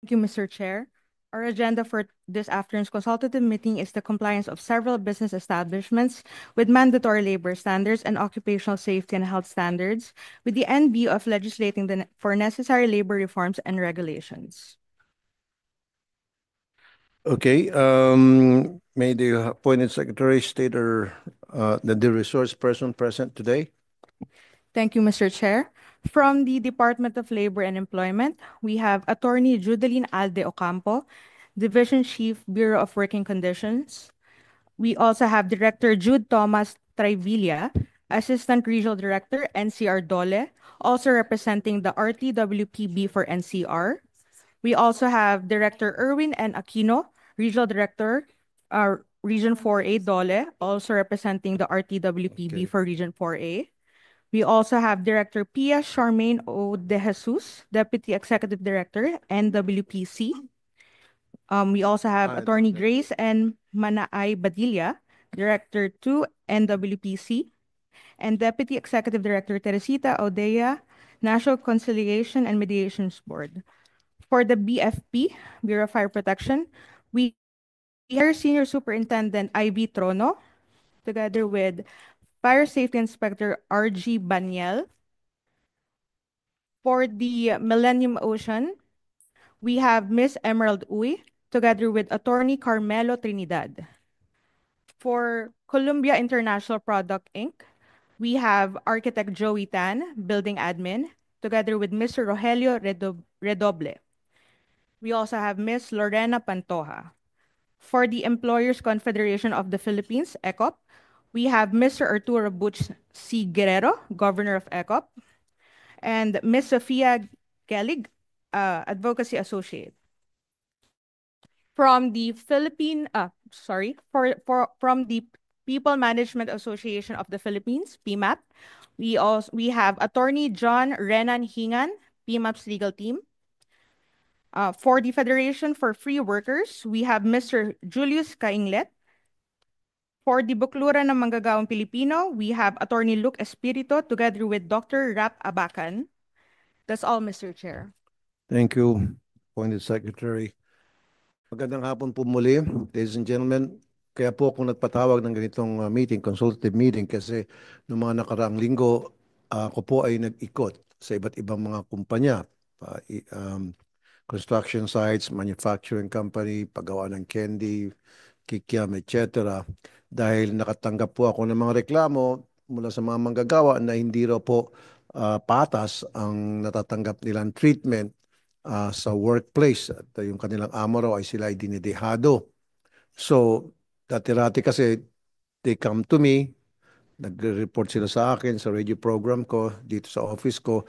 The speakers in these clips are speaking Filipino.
Thank you, Mr. Chair. Our agenda for this afternoon's consultative meeting is the compliance of several business establishments with mandatory labor standards and occupational safety and health standards, with the end view of legislating for necessary labor reforms and regulations. Okay. May the appointed secretary state the resource person present today? Thank you, Mr. Chair. From the Department of Labor and Employment, we have Attorney Judeline Alde Ocampo, Division Chief, Bureau of Working Conditions. We also have Director Jude Thomas Trivilla, Assistant Regional Director, NCR Dole, also representing the RTWPB for NCR. We also have Director Erwin N. Aquino, Regional Director, Region 4A Dole, also representing the RTWPB Okay. for Region 4A. We also have Director Pia Charmaine O. De Jesus, Deputy Executive Director, NWPC. We also have Attorney Grace and Manaay Badilla, Director 2, NWPC, and Deputy Executive Director Teresita Odea, National Conciliation and Mediations Board. For the BFP, Bureau of Fire Protection, we hire Senior Superintendent Ivy Trono, together with Fire Safety Inspector RG Baniel. For the Millennium Ocean, we have Miss Emerald Uy, together with Attorney Carmelo Trinidad. For Columbia International Product Inc., we have architect Joey Tan, building admin, together with Mr. Rogelio Redoble. We also have Miss Lorena Pantoja. For the Employers Confederation of the Philippines, ECOP, we have Mr. Arturo Butch C. Guerrero, Governor of ECOP, and Miss Sofia Gelig, Advocacy Associate. From the from the People Management Association of the Philippines, PMAP, we have Attorney John Renan Hingan, PMAP's legal team. For the Federation for Free Workers, we have Mr. Julius Kainglet. For the Bukluran ng Manggagawang Pilipino, we have Attorney Luke Espirito together with Dr. Rap Abacan. That's all, Mr. Chair. Thank you, appointed secretary. Magandang hapon po muli, ladies and gentlemen. Kaya po ako nagpatawag ng ganitong meeting, consultative meeting, kasi noong mga nakaraang linggo, ako po ay nag-ikot sa iba't ibang mga kumpanya, construction sites, manufacturing company, paggawa ng candy, kikiam, etc. Dahil nakatanggap po ako ng mga reklamo mula sa mga manggagawa na hindi raw po patas ang natatanggap nilang treatment sa workplace. At yung kanilang amo raw ay sila ay dinidehado. So, dati-rati kasi they come to me, nagre-report sila sa akin sa radio program ko, dito sa office ko,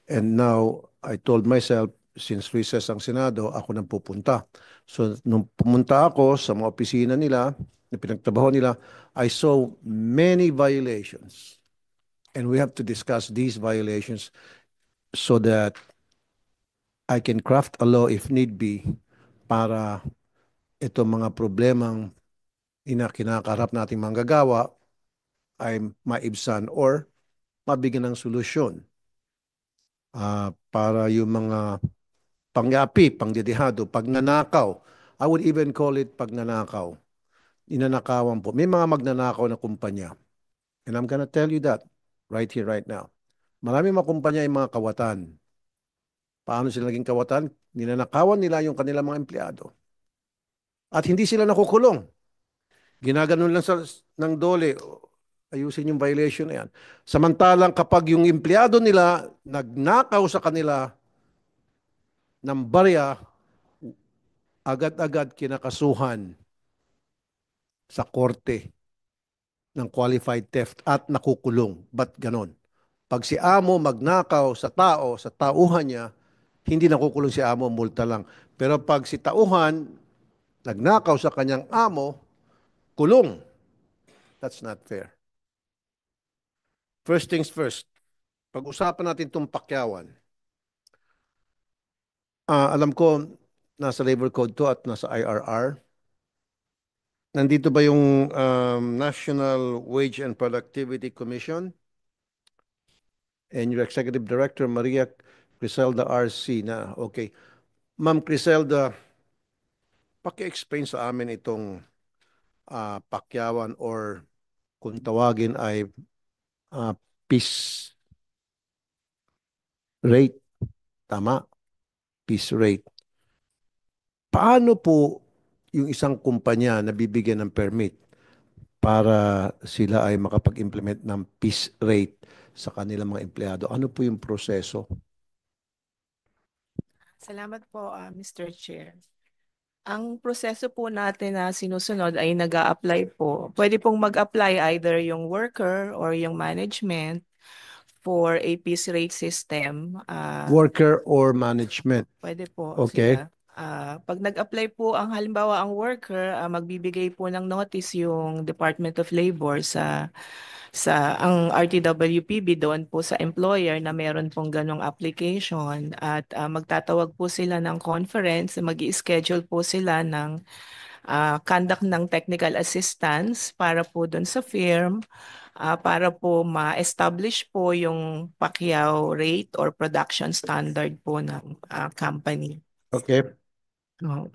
and now I told myself, since recess ang Senado, ako nang pupunta. So, nung pumunta ako sa mga opisina nila, na pinagtrabaho nila, I saw many violations. And we have to discuss these violations so that I can craft a law if need be para itong mga problemang kinakaharap nating manggagawa ay maibsan or mabigyan ng solusyon para yung mga pangyapi, pangdidihado, pagnanakaw. I would even call it pagnanakaw. Inanakawan po. May mga magnanakaw na kumpanya. And I'm gonna tell you that right here, right now. Maraming mga kumpanya ay mga kawatan. Paano sila naging kawatan? Ninanakawan nila yung kanilang mga empleyado. At hindi sila nakukulong. Ginaganon lang ng dole, ayusin yung violation na yan. Samantalang kapag yung empleyado nila nagnakaw sa kanila ng barya, agad-agad kinakasuhan sa korte ng qualified theft at nakukulong. Ba't ganon? Pag si amo magnakaw sa tao, sa tauhan niya, hindi nakukulong si amo, multa lang. Pero pag si tauhan nagnakaw sa kanyang amo, kulong. That's not fair. First things first, pag-usapan natin itong pakyawan. Alam ko, nasa labor code to at nasa IRR. Nandito ba yung National Wage and Productivity Commission? And your Executive Director, Maria Criselda RC na, okay. Ma'am Criselda, paki-explain sa amin itong pakyawan or kung tawagin ay ah, piece rate. Tama? Piece rate. Paano po yung isang kumpanya na bibigyan ng permit para sila ay makapag-implement ng piece rate sa kanilang mga empleyado? Ano po yung proseso? Salamat po, Mr. Chair. Ang proseso po natin na sinusunod ay nag-a-apply po. Pwede pong mag-apply either yung worker or yung management for a piece rate system. Worker or management? Pwede po Okay. sila. Pag nag-apply po ang halimbawa ang worker, magbibigay po ng notice yung Department of Labor sa ang RTWPB doon po sa employer na meron pong ganong application at magtatawag po sila ng conference, mag-i-schedule po sila ng conduct ng technical assistance para po doon sa firm para po ma-establish po yung Pacquiao rate or production standard po ng company. Okay. No.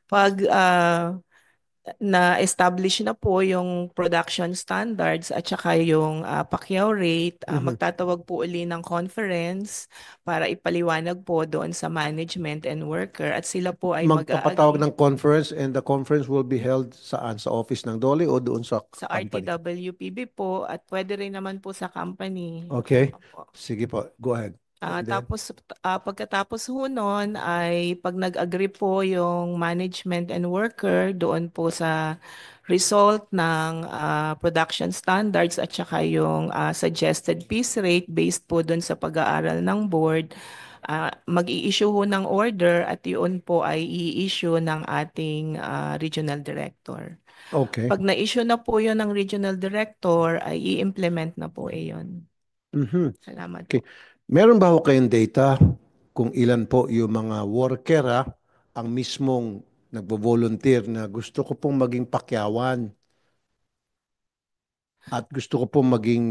Pag na-establish na po yung production standards at saka yung Pacquiao rate, Mhm. magtatawag po uli ng conference para ipaliwanag po doon sa management and worker at sila po ay Magpapatawag mag-a-agree ng conference and the conference will be held saan? Sa office ng Dole o doon sa sa company? RTWPB po at pwede rin naman po sa company. Okay. Opo. Sige po. Go ahead. And then? Tapos pagkatapos ho nun ay pag nag-agree po yung management and worker doon po sa result ng production standards at saka yung suggested piece rate based po doon sa pag-aaral ng board, mag-i-issue ho ng order at yun po ay i-issue ng ating regional director. Okay. Pag na-issue na po yun ng regional director ay i-implement na po yun. Mhm. Salamat Okay. po. Meron ba ho kayong data kung ilan po yung mga worker ang mismong nagbo-volunteer na gusto ko pong maging pakyawan at gusto ko pong maging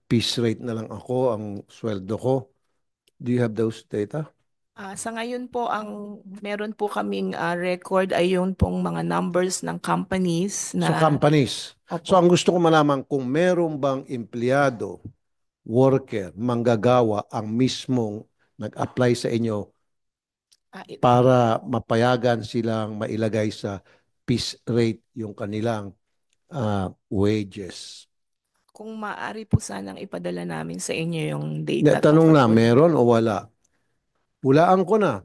piece rate na lang ako, ang sweldo ko. Do you have those data? Sa ngayon po, ang meron po kaming record ay yung pong mga numbers ng companies So na, companies. So opo, ang gusto ko malaman kung meron bang empleyado, worker, manggagawa ang mismong nag-apply sa inyo ah, i- para mapayagan silang mailagay sa piece rate yung kanilang wages. kung maaari po sanang ipadala namin sa inyo yung data Tanong tungkol na, po doon. meron o wala? Hulaan ko na.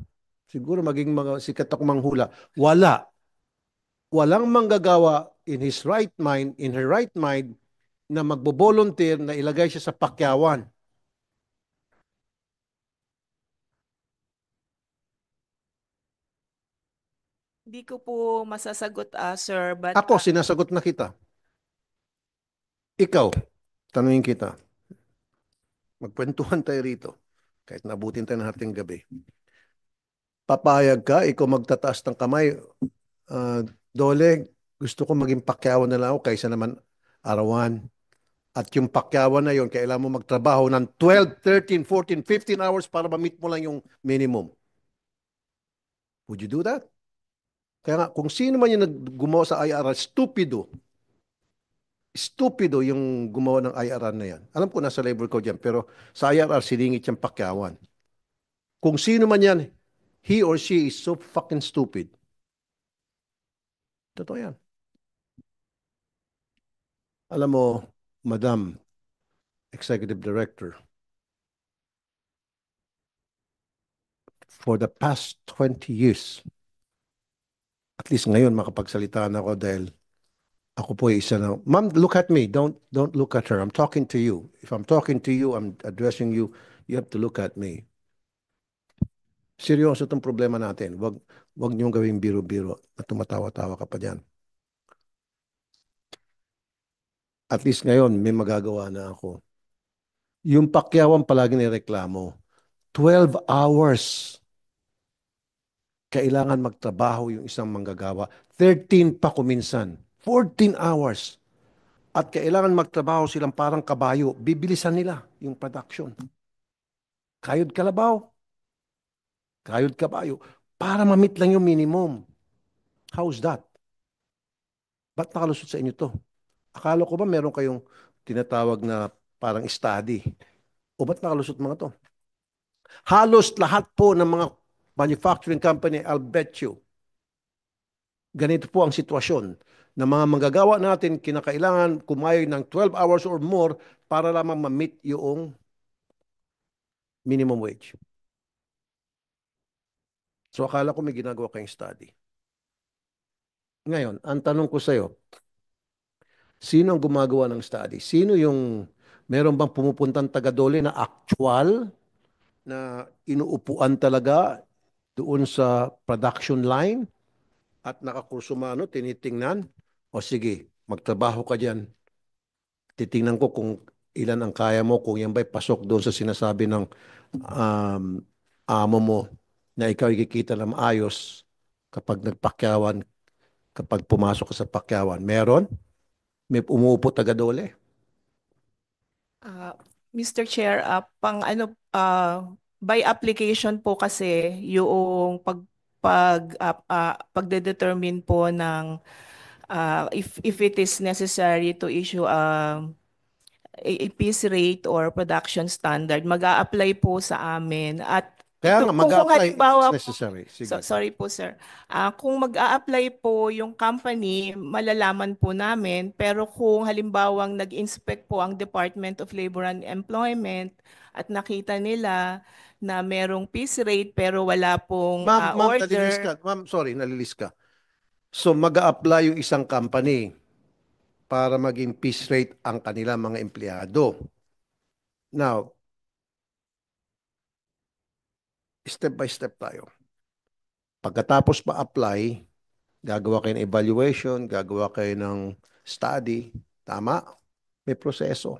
Siguro maging mga sikat ako manghula. Wala. Walang manggagawa in his right mind, in her right mind, na magbo-volunteer na ilagay siya sa pakyawan. Hindi ko po masasagot, sir, but Ako, sinasagot na kita. Ikaw, tanungin kita. Magkwentuhan tayo rito. Kahit nabutin tayo ng hating gabi. Papayag ka, ikaw magtataas ng kamay. Dole, gusto ko maging pakyawan na lang ako kaysa naman arawan. At yung pakyawan na yon, kailangan mo magtrabaho ng 12, 13, 14, 15 hours para ma-meet mo lang yung minimum. Would you do that? Kaya nga, kung sino man yung gumawa sa IRR, stupido. Stupido yung gumawa ng IRR na yan. Alam ko nasa labor code yan, pero sa IRR, siningit yung pakyawan. Kung sino man yan, he or she is so fucking stupid. Totoo yan. Alam mo, Madam Executive Director, for the past 20 years, at least ngayon makapagsalita na ako dahil ako po ay isa na, Ma'am, look at me. Don't look at her. I'm talking to you. If I'm talking to you, I'm addressing you. You have to look at me. Seryoso itong problema natin. Wag niyong gawing biro-biro at tumatawa-tawa ka pa diyan. At least ngayon, may magagawa na ako. Yung pakyawan palagi nireklamo. 12 hours kailangan magtrabaho yung isang manggagawa. 13 pa kuminsan. 14 hours. At kailangan magtrabaho silang parang kabayo. Bibilisan nila yung production. Kayod kalabaw. kayod kabayo, para ma-meet lang yung minimum. How's that? Ba't nakalusot sa inyo to? Akala ko ba meron kayong tinatawag na parang study? O ba't nakalusot mga to? Halos lahat po ng mga manufacturing company, I'll bet you, ganito po ang sitwasyon ng mga manggagawa natin, kinakailangan kumayod ng 12 hours or more para lamang ma-meet yung minimum wage. So akala ko may ginagawa kayong study. Ngayon, ang tanong ko sa iyo, sino ang gumagawa ng study? Sino yung, meron bang pumupuntang taga-dole na actual na inuupuan talaga doon sa production line at nakakurso mano, tinitingnan? O sige, magtrabaho ka dyan. Titingnan ko kung ilan ang kaya mo, kung yan ba'y pasok doon sa sinasabi ng um, amo mo na ikaw ikikita na maayos kapag nagpakyawan, kapag pumasok ka sa pakyawan. Meron? May umuupo taga-dole? Ah, Mr. Chair, by application po kasi yung pagdedetermine po ng if it is necessary to issue a piece rate or production standard, mag-a-apply po sa amin. At Kaya ito, nga, kung mag-apply if it's halimbawa po, necessary. Sige. sorry po sir, kung mag-a-apply po yung company, malalaman po namin, pero kung halimbawang nag-inspect po ang Department of Labor and Employment at nakita nila na merong piece rate pero wala pong Ma'am, nalilis order. ka. Ma'am, sorry, nalilis ka. So, mag-a-apply yung isang company para maging piece rate ang kanila mga empleyado. Now, step by step tayo. Pagkatapos ma-apply, gagawa kayo ng evaluation, gagawa kayo ng study. Tama? May proseso.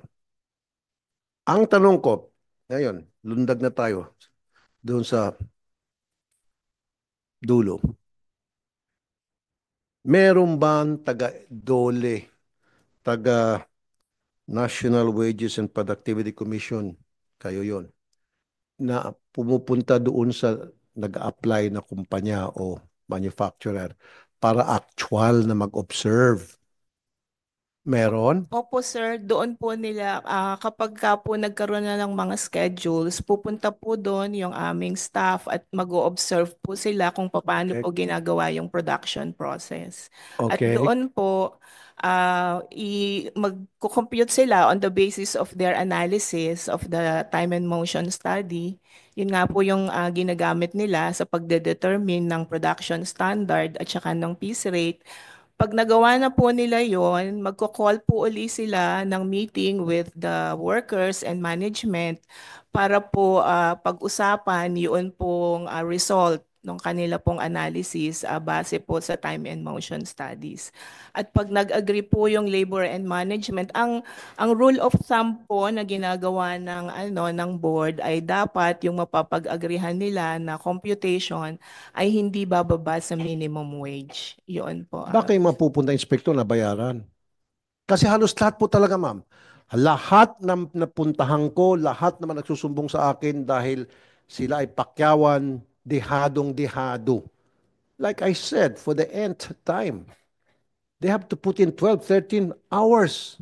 Ang tanong ko, ngayon, lundag na tayo doon sa dulo. Meron ba taga-DOLE, taga National Wages and Productivity Commission, kayo yon, na pumupunta doon sa nag-apply na kumpanya o manufacturer para actual na mag-observe? Meron? Opo sir, doon po nila, kapag ka po nagkaroon na ng mga schedules, pupunta po doon yung aming staff at mag-o-observe po sila kung paano Okay. po ginagawa yung production process. At Okay. doon po, mag-compute sila on the basis of their analysis of the time and motion study. Yun nga po yung ginagamit nila sa pagdedetermine ng production standard at saka ng piece rate. Pag nagawa na po nila yon, magko-call po uli sila ng meeting with the workers and management para po pag-usapan yun pong result ng kanila pong analysis base po sa time and motion studies. At pag nag-agree po yung labor and management, ang rule of thumb po na ginagawa ng board ay dapat yung mapapag-agreehan nila na computation ay hindi bababa sa minimum wage. Yun po. Baka yung mapupunta inspektor na bayaran. Kasi halos lahat po talaga, ma'am. Lahat ng napuntahan ko, lahat naman nagsusumbong sa akin dahil sila ay pakyawan, dehadong-dehado. Like I said, for the nth time, they have to put in 12, 13 hours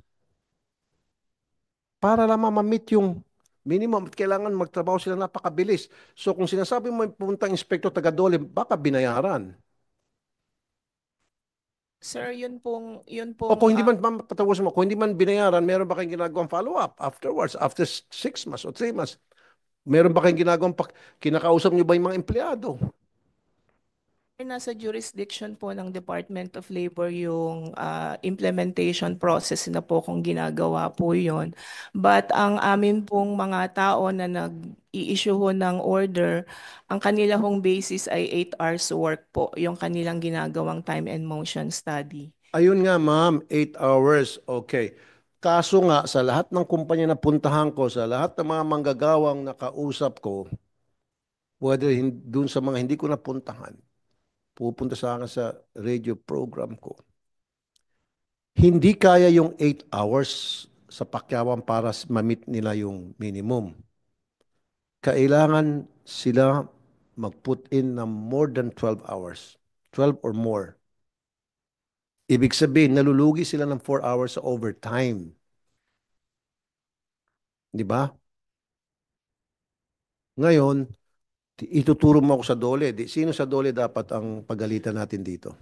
para lamang ma-meet yung minimum. At kailangan magtrabaho sila napakabilis. So kung sinasabi mo may puntang inspektor taga-dole, baka binayaran. Sir, yun O pong kung hindi man, ma'am, patawasin mo, kung hindi man binayaran, meron ba kayong ginagawang follow-up afterwards, after 6 months or 3 months? Meron ba kayong ginagawang, kinakausap niyo ba yung mga empleyado? nasa jurisdiction po ng Department of Labor yung implementation process na po kung ginagawa po yon. But ang amin pong mga tao na nag-i-issue ho ng order, ang kanila hong basis ay 8 hours work po, yung kanilang ginagawang time and motion study. Ayun nga, ma'am, 8 hours, okay. Kaso nga, sa lahat ng kumpanya na puntahan ko, sa lahat ng mga manggagawang nakausap ko, whether dun sa mga hindi ko napuntahan, pupunta sa akin sa radio program ko, hindi kaya yung 8 hours sa pakyawan para ma-meet nila yung minimum. Kailangan sila mag-put in ng more than 12 hours. 12 or more. Ibig sabihin, nalulugi sila ng 4 hours sa overtime. Di ba? Ngayon, ituturo mo ako sa dole. Sino sa dole dapat ang pagalitan natin dito?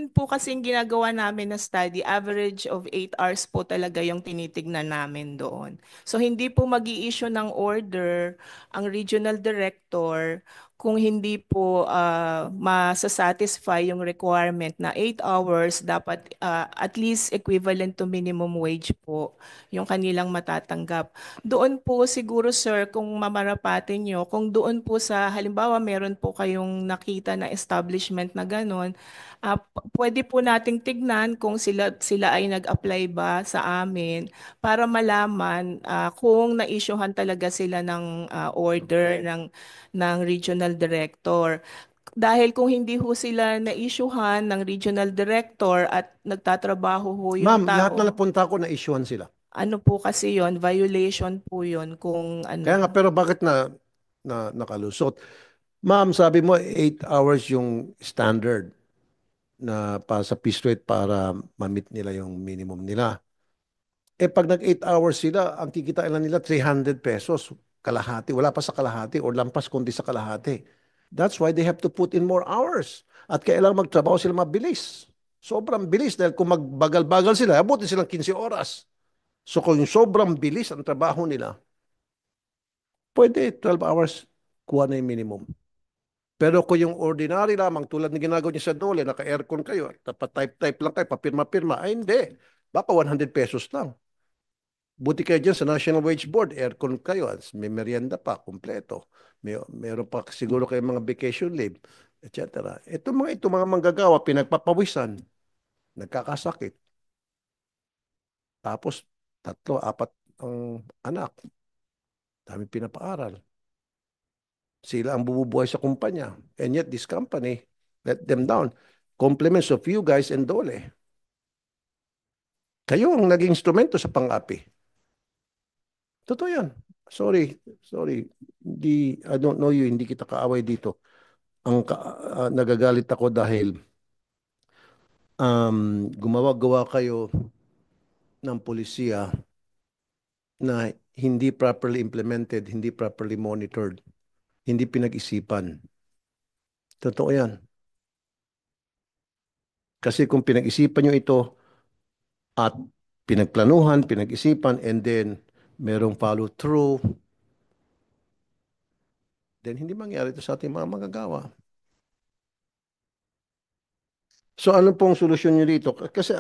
Yun po kasing ginagawa namin na study, average of 8 hours po talaga yung tinitignan namin doon. So hindi po mag-i-issue ng order ang regional director kung hindi po masasatisfy yung requirement na 8 hours, dapat at least equivalent to minimum wage po yung kanilang matatanggap. Doon po siguro sir, kung mamarapatin nyo, kung doon po sa halimbawa meron po kayong nakita na establishment na gano'n, pwede po nating tignan kung sila ay nag-apply ba sa amin para malaman kung na-issuehan talaga sila ng order ng regional director. Dahil kung hindi ho sila na-issuehan ng regional director at nagtatrabaho ho yung Ma'am, lahat na tao, napunta ko na-issuean sila. ano po kasi yon, violation po yon kung Kaya nga, ano. pero bakit nakalusot? Ma'am, sabi mo 8 hours yung standard na para sa piece rate para ma-meet nila yung minimum nila. Pag nag 8 hours sila, ang kikitain lang nila 300 pesos. Kalahati. Wala pa sa kalahati or lampas kundi sa kalahati. That's why they have to put in more hours. At kailangan magtrabaho sila mabilis. Sobrang bilis dahil kung magbagal-bagal sila, abutin silang 15 oras. So kung sobrang bilis ang trabaho nila, pwede 12 hours, kuha na yung minimum. Pero kung yung ordinary lamang, tulad ng ginagawa niya sa dole, naka-aircon kayo, type-type lang kayo, papirma-pirma, ay hindi. Baka 100 pesos lang. Buti kayo dyan sa National Wage Board, aircon kayo, may merienda pa, kompleto. Meron pa siguro kayo mga vacation leave, etc. Ito mga manggagawa, pinagpapawisan, nagkakasakit. Tapos, 3, 4 ang anak. Dami pinapaaral. Sila ang bumubuhay sa kumpanya. And yet, this company let them down. Compliments of you guys and Dole. Kayo ang naging instrumento sa pang-api. Totoo yan. Sorry, sorry. I don't know you, hindi kita kaaway dito. Nagagalit ako dahil gumawa-gawa kayo ng polisiya na hindi properly implemented, hindi properly monitored, hindi pinag-isipan. Totoo yan. Kasi kung pinag-isipan nyo ito at pinagplanuhan, pinag-isipan, and then merong follow-through, then hindi mangyari ito sa ating mga magagawa. So ano pong solusyon nyo dito? Kasi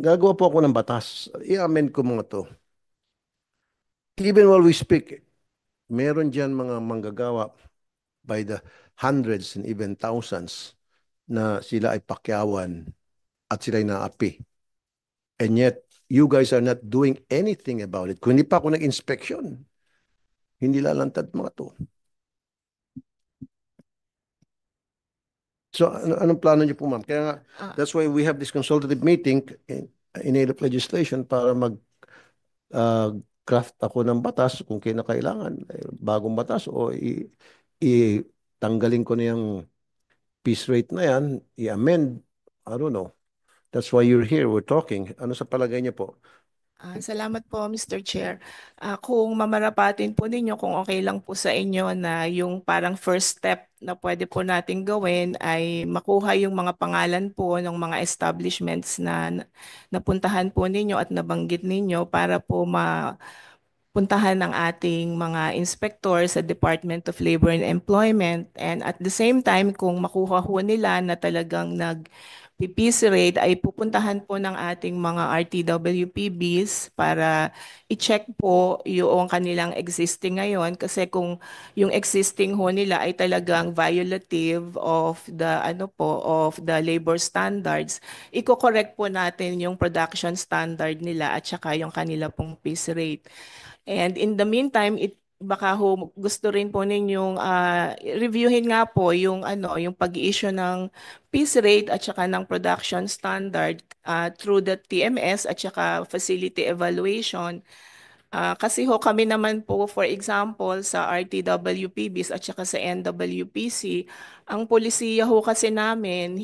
gagawa po ako ng batas. I-amend ko mga to. Even while we speak, meron dyan mga manggagawa by the hundreds and even thousands na sila ay pakyawan at sila ay naapi. And yet, you guys are not doing anything about it. Kung hindi pa ako nag-inspection, hindi lalantad mga to. So, anong plano niyo po, ma'am? Kaya nga, that's why we have this consultative meeting in aid of legislation para craft ako ng batas kung kailangan, bagong batas o tanggalin ko na yung piece rate na yan, i-amend, I don't know. That's why you're here, we're talking. Ano sa palagay niyo po? Salamat po, Mr. Chair. Kung mamarapatin po ninyo, kung okay lang po sa inyo na yung parang first step na pwede po natin gawin ay makuha yung mga pangalan po ng mga establishments na napuntahan po ninyo at nabanggit ninyo para po puntahan ng ating mga inspector sa Department of Labor and Employment, and at the same time kung makuha ho nila na talagang nag-PPC rate ay pupuntahan po ng ating mga RTWPBs para i-check po yung kanilang existing ngayon, kasi kung yung existing ho nila ay talagang violative of the of the labor standards, iko-correct po natin yung production standard nila at saka yung kanila pong piece rate. And in the meantime, baka ho gusto rin po ninyong reviewin nga po yung yung pag-issue ng piece rate at saka ng production standard through the TMS at saka facility evaluation Kasi ho kami naman po, for example, sa RTWPBs at saka sa NWPC, ang polisiya ho kasi namin, ng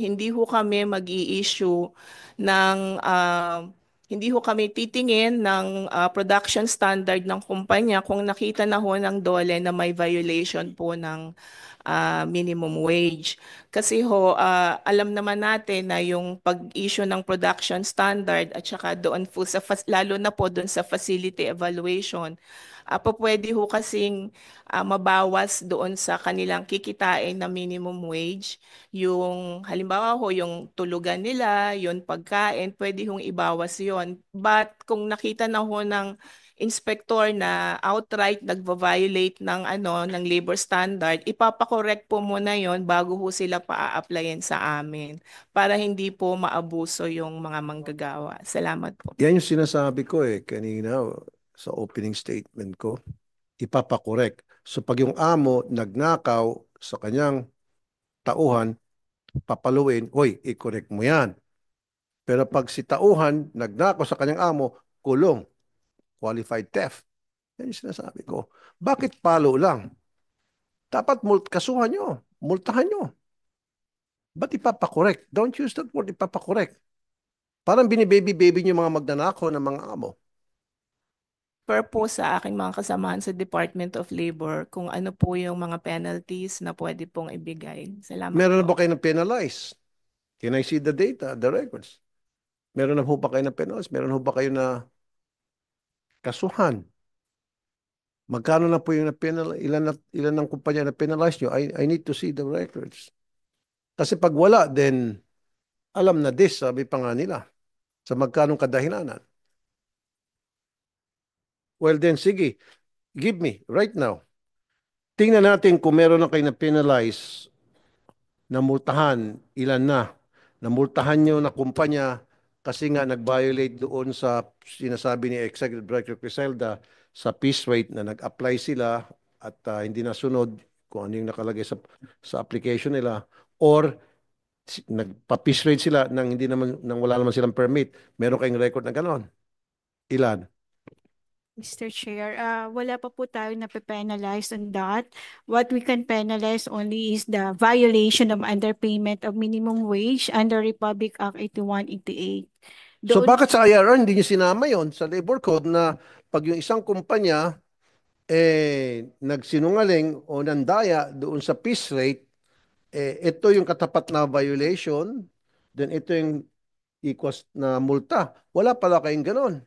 hindi ho kami titingin ng production standard ng kumpanya kung nakita na ho ng DOLE na may violation po ng minimum wage. Kasi ho, alam naman natin na yung pag-issue ng production standard at saka doon po lalo na po doon sa facility evaluation, pwede ho kasing mabawas doon sa kanilang kikitain na minimum wage. Yung halimbawa ho, yung tulugan nila, yung pagkain, pwede hong ibawas yon. But kung nakita na ho ng inspector na outright nagvo-violate ng ng labor standard, ipapakorek po muna yon bago ho sila pa-applyin sa amin para hindi po maabuso yung mga manggagawa. Salamat po. Yan yung sinasabi ko kanina sa opening statement ko. Ipapakorek. So pag yung amo nagnakaw sa kanyang tauhan, papaluin, hoy, i-correct mo yan. Pero pag si tauhan nagnakaw sa kanyang amo, kulong, qualified theft. Yan yung sinasabi ko. Bakit palo lang? Dapat kasuhan nyo, multahan nyo. Ba't ipapakorek? Don't use that word, ipapakorek. Parang binibaby-baby nyo mga magnanakaw ng mga amo. Per po sa aking mga kasamahan sa Department of Labor kung ano po yung mga penalties na pwede pong ibigay. Salamat Meron na po. ba kayo ng penalize? Can I see the data, the records? Meron na po ba kayo na penalize? Meron na ba kayo na kasuhan? Magkano na po yung na-penalize? Ilan ng kumpanya na penalize nyo? I need to see the records. Kasi pag wala, then alam na this, sabi pa nga nila. Sa magkanong kadahilanan. Well then, sige. Give me, right now. Tingnan natin kung meron na kayo na penalize, na multahan, ilan na. Namultahan nyo na kumpanya kasi nga nag-violate doon sa sinasabi ni Executive Director Criselda sa peace rate na nag-apply sila at hindi nasunod kung ano yung nakalagay sa application nila or nagpa-peace rate sila nang hindi naman nang wala naman silang permit. Meron kayong record na ganon. Ilan? Mr. Chair, wala pa po tayo na penalize on that. What we can penalize only is the violation of underpayment of minimum wage under Republic Act 8188. So Doon bakit sa IRR hindi niyo sinama yon sa labor code na pag yung isang kumpanya nagsinungaling o nandaya doon sa peace rate, ito yung katapat na violation, then ito yung equals na multa. Wala pala kayong ganon.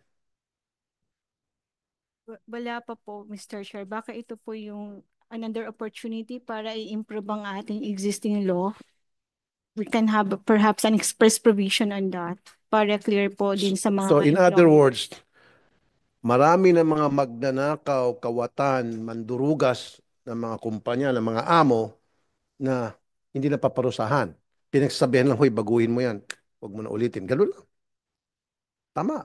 wala pa po, Mr. Chair. Baka ito po yung another opportunity para i-improve ang ating existing law. We can have perhaps an express provision on that para clear po din sa mga So in other employers. words, marami ng mga magnanakaw, kawatan, mandurugas ng mga kumpanya, ng mga amo na hindi na paparusahan. Pinagsasabihan lang, hoy, baguhin mo yan. Huwag mo na ulitin. Ganun lang. Tama.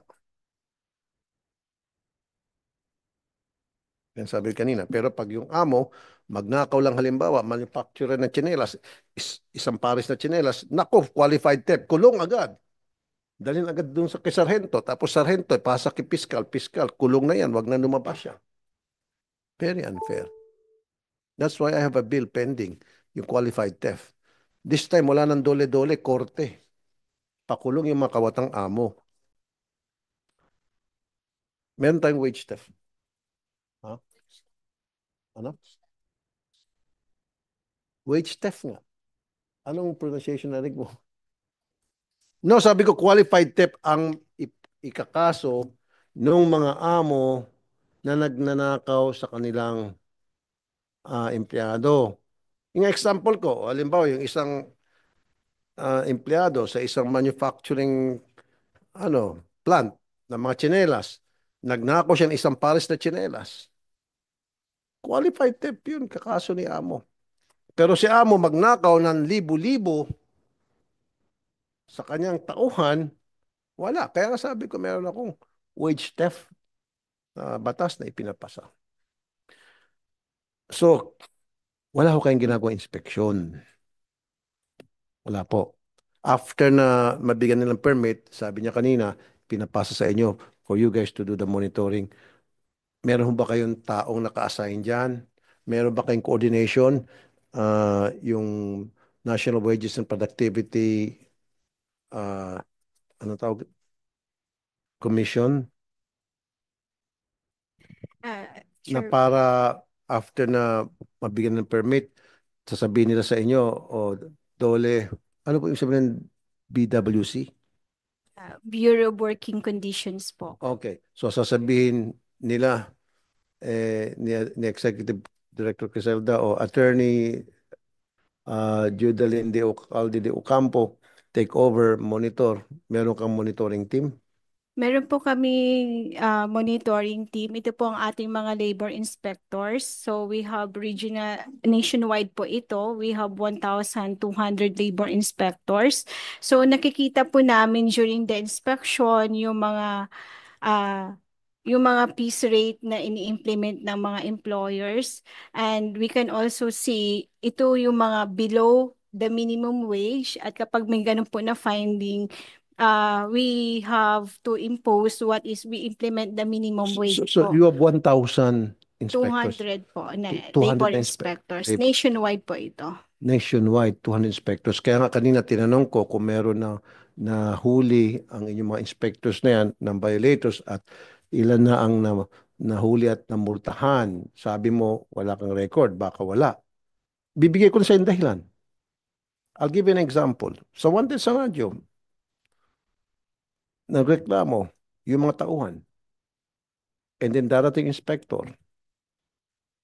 Yan sabi kanina. Pero pag yung amo, magnakaw lang halimbawa, manufacturer ng tsinelas, isang pares na tsinelas, nako, qualified theft, kulong agad. Dalhin agad dun sa kay sarhento. Tapos sarhento, pasa kay piskal, kulong na yan, wag na lumabas siya. Very unfair. That's why I have a bill pending, yung qualified theft. This time, wala nang dole-dole, korte. Pakulong yung mga kawatang amo. Meron tayong wage theft. Ha? Ano? Wage theft nga. Anong pronunciation na mo? No, sabi ko qualified theft ang ikakaso ng mga amo na nagnanakaw sa kanilang empleyado. Yung example ko, halimbawa yung isang empleyado sa isang manufacturing plant ng mga tsinelas, nagnakaw siya ng isang pares na tsinelas. Qualified theft yun, kakaso ni amo. Pero si amo magnakaw ng libo-libo sa kanyang tauhan, wala. Kaya nga sabi ko, meron akong wage theft na batas na ipinapasa. So, wala ko kayong ginagawa inspeksyon. Wala po. After na mabigyan nilang permit, sabi niya kanina, pinapasa sa inyo for you guys to do the monitoring. Meron ba kayong taong naka-assign dyan? Meron ba kayong coordination? Yung National Wages and Productivity, uh, ano tawag? Commission na Sure. para after na mabigyan ng permit, sasabihin nila sa inyo, o Dole, ano po yung sabihin ng BWC? Bureau of Working Conditions po. Okay. So sasabihin nila, ni Executive Director Criselda o Attorney Judalyn Alcalde de Ocampo, take over, monitor. Meron kang monitoring team? Meron po kami monitoring team. Ito po ang ating mga labor inspectors. So we have regional, nationwide po ito. We have 1,200 labor inspectors. So nakikita po namin during the inspection ah, yung mga piece rate na ini-implement ng mga employers. And we can also see ito yung mga below the minimum wage. At kapag may ganun po na finding, we have to impose we implement the minimum wage So po. you have 1,000 inspectors, 200 po na 200 labor na inspectors. labor- Nationwide po ito. nationwide, 200 inspectors. Kaya nga kanina tinanong ko kung meron na huli ang inyong mga inspectors na yan ng violators at ilan na ang nahuli at namultahan. Sabi mo, wala kang record, baka wala. Bibigay ko na sa dahilan. I'll give you an example. Sa Wanted sa radyo, nagreklamo yung mga tauhan. And then darating inspector.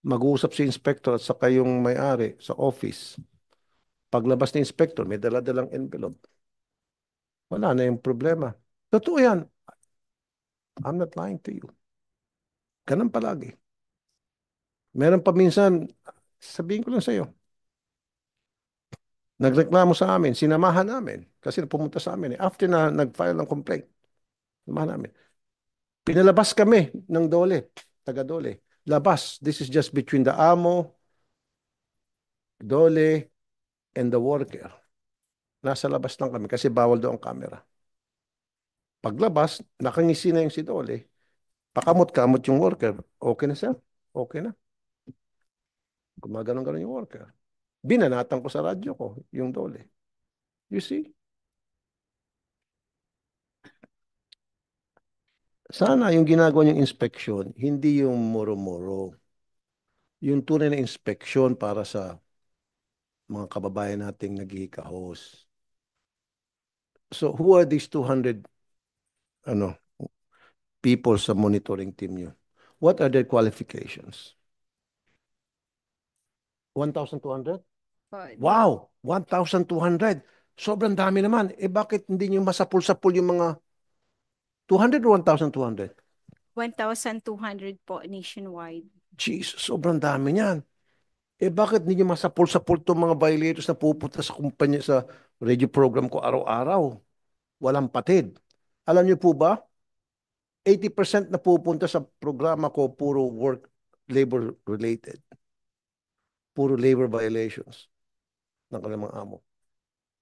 Mag-uusap si inspector at saka yung may-ari sa office. Paglabas ni inspector, may dala-dalang envelope. Wala na yung problema. Totoo yan. I'm not lying to you. Ganun palagi. Meron pa minsan, sabihin ko lang sa iyo, nagreklamo sa amin, sinamahan namin, kasi pumunta sa amin. After na nag-file ng complaint, sinamahan namin. Pinalabas kami ng Dole, taga-Dole. Labas. This is just between the amo, Dole, and the worker. Nasa labas lang kami kasi bawal doon ang camera. Paglabas, nakangisi na yung si Dole. Pakamot-kamot yung worker. Okay na sir? Okay na. Gumaganon-ganon yung worker. Binanatan ko sa radyo ko, yung Dole. You see? Sana yung ginagawa niyong inspection, hindi yung muro-muro. Yung tunay na inspection para sa mga kababayan nating naghihikahos. So who are these 200 ano, people sa monitoring team niyo? What are their qualifications? 1,200? Wow! 1,200. Sobrang dami naman. Eh bakit hindi niyo masapul-sapul yung mga 200 or 1,200? 1,200 po nationwide. Jesus, sobrang dami niyan. Eh bakit hindi niyo masapul-sapul itong mga violators na pupunta sa kumpanya sa radio program ko araw-araw? Walang patid. Alam niyo po ba, 80% na pupunta sa programa ko puro work labor related. Puro labor violations ng kanilang mga amo.